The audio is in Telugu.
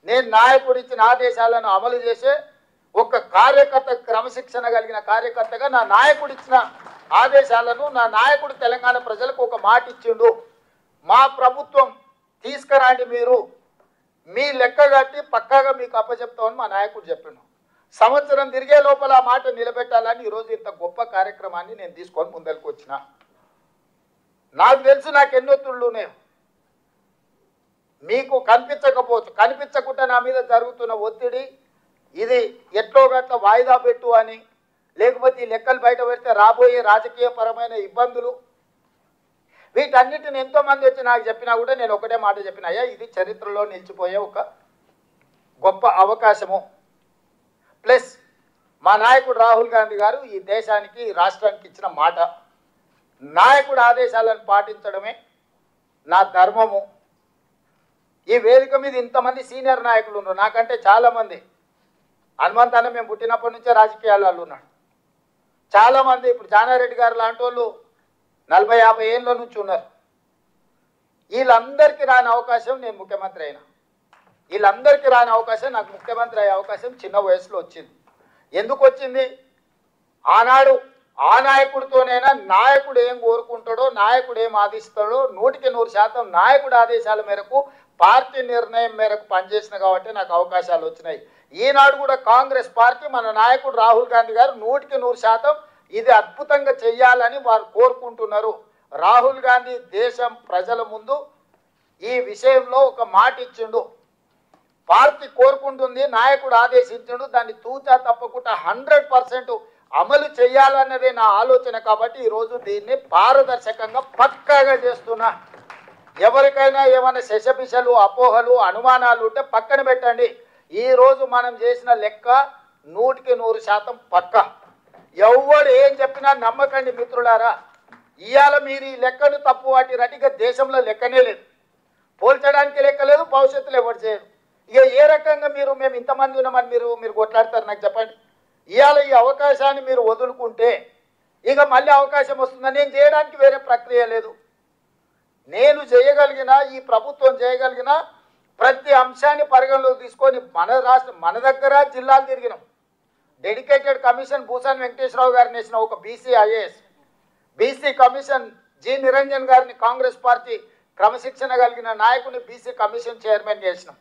నేను నాయకుడు ఇచ్చిన ఆదేశాలను అమలు చేసే ఒక కార్యకర్త, క్రమశిక్షణ కలిగిన కార్యకర్తగా నా నాయకుడు ఇచ్చిన ఆదేశాలను, నా నాయకుడు తెలంగాణ ప్రజలకు ఒక మాట ఇచ్చిండు. మా ప్రభుత్వం తీసుకురాండి, మీరు మీ లెక్క కట్టి పక్కాగా మీకు అప్పచెప్తామని మా నాయకుడు చెప్పిండు. సంవత్సరం తిరిగే లోపల ఆ మాట నిలబెట్టాలని ఈరోజు ఇంత గొప్ప కార్యక్రమాన్ని నేను తీసుకొని ముందరికి వచ్చిన. నాకు తెలుసు నాకు ఎన్ని ఒత్తిళ్ళు ఉన్నాయి, మీకు కనిపించకపోవచ్చు. కనిపించకుండా నా మీద జరుగుతున్న ఒత్తిడి ఇది ఎట్లో గట్ల వాయిదా పెట్టు అని, లేకపోతే ఈ లెక్కలు బయట పెడితే రాబోయే రాజకీయపరమైన ఇబ్బందులు, వీటన్నిటిని ఎంతోమంది వచ్చి నాకు చెప్పినా కూడా నేను ఒకటే మాట చెప్పిన, అయ్యా ఇది చరిత్రలో నిలిచిపోయే ఒక గొప్ప అవకాశము. ప్లస్ మా నాయకుడు రాహుల్ గాంధీ గారు ఈ దేశానికి, ఈ రాష్ట్రానికి ఇచ్చిన మాట, నాయకుడు ఆదేశాలను పాటించడమే నా ధర్మము. ఈ వేదిక మీద ఇంతమంది సీనియర్ నాయకులు ఉన్నారు, నాకంటే చాలామంది. హనుమంత్ అన్న మేము పుట్టినప్పటి నుంచే రాజకీయాలలో ఉన్నాడు. చాలామంది ఇప్పుడు జానారెడ్డి గారు లాంటి వాళ్ళు 40-50 ఏళ్ళ నుంచి ఉన్నారు. వీళ్ళందరికీ రాని అవకాశం నేను ముఖ్యమంత్రి అయినా. వీళ్ళందరికీ రాని అవకాశం నాకు ముఖ్యమంత్రి అయ్యే అవకాశం చిన్న వయసులో వచ్చింది. ఎందుకు వచ్చింది? ఆనాడు ఆ నాయకుడితోనైనా నాయకుడు ఏం కోరుకుంటాడో, నాయకుడు ఏం ఆదేశిస్తాడో 100% నాయకుడి ఆదేశాల మేరకు, పార్టీ నిర్ణయం మేరకు పనిచేసిన కాబట్టి నాకు అవకాశాలు వచ్చినాయి. ఈనాడు కూడా కాంగ్రెస్ పార్టీ, మన నాయకుడు రాహుల్ గాంధీ గారు 100% ఇది అద్భుతంగా చెయ్యాలని వారు కోరుకుంటున్నారు. రాహుల్ గాంధీ దేశం ప్రజల ముందు ఈ విషయంలో ఒక మాట ఇచ్చిండు. పార్టీ కోరుకుంటుంది, నాయకుడు ఆదేశించిండు, దాన్ని తూచా తప్పకుండా 100% అమలు చేయాలన్నదే నా ఆలోచన. కాబట్టి ఈరోజు దీన్ని పారదర్శకంగా పక్కాగా చేస్తున్నా. ఎవరికైనా ఏమైనా శశపిశలు, అపోహలు, అనుమానాలు ఉంటే పక్కన పెట్టండి. ఈరోజు మనం చేసిన లెక్క 100% పక్కా. ఎవడు ఏం చెప్పినా నమ్మకండి మిత్రులారా. ఇవాళ మీరు ఈ లెక్కను తప్పు వాటి రటిగా దేశంలో లెక్కనే లేదు, పోల్చడానికి లెక్క లేదు, భవిష్యత్తులో ఎవరు చేయరు. ఇక ఏ రకంగా మేము ఇంతమంది ఉన్నామని మీరు కొట్లాడతారు నాకు చెప్పండి. ఇవాళ ఈ అవకాశాన్ని మీరు వదులుకుంటే ఇక మళ్ళీ అవకాశం వస్తుందని నేను చేయడానికి వేరే ప్రక్రియ లేదు. నేను చేయగలిగిన, ఈ ప్రభుత్వం చేయగలిగిన ప్రతి అంశాన్ని పరిగణలోకి తీసుకొని మన దగ్గర జిల్లాలు తిరిగినాం. డెడికేటెడ్ కమిషన్ భూసాని వెంకటేశ్వరరావు గారిని వేసిన ఒక BC IAS, BC commission G Niranjan గారిని కాంగ్రెస్ పార్టీ క్రమశిక్షణ కలిగిన నాయకుని బీసీ కమిషన్ చైర్మన్ చేసినాం.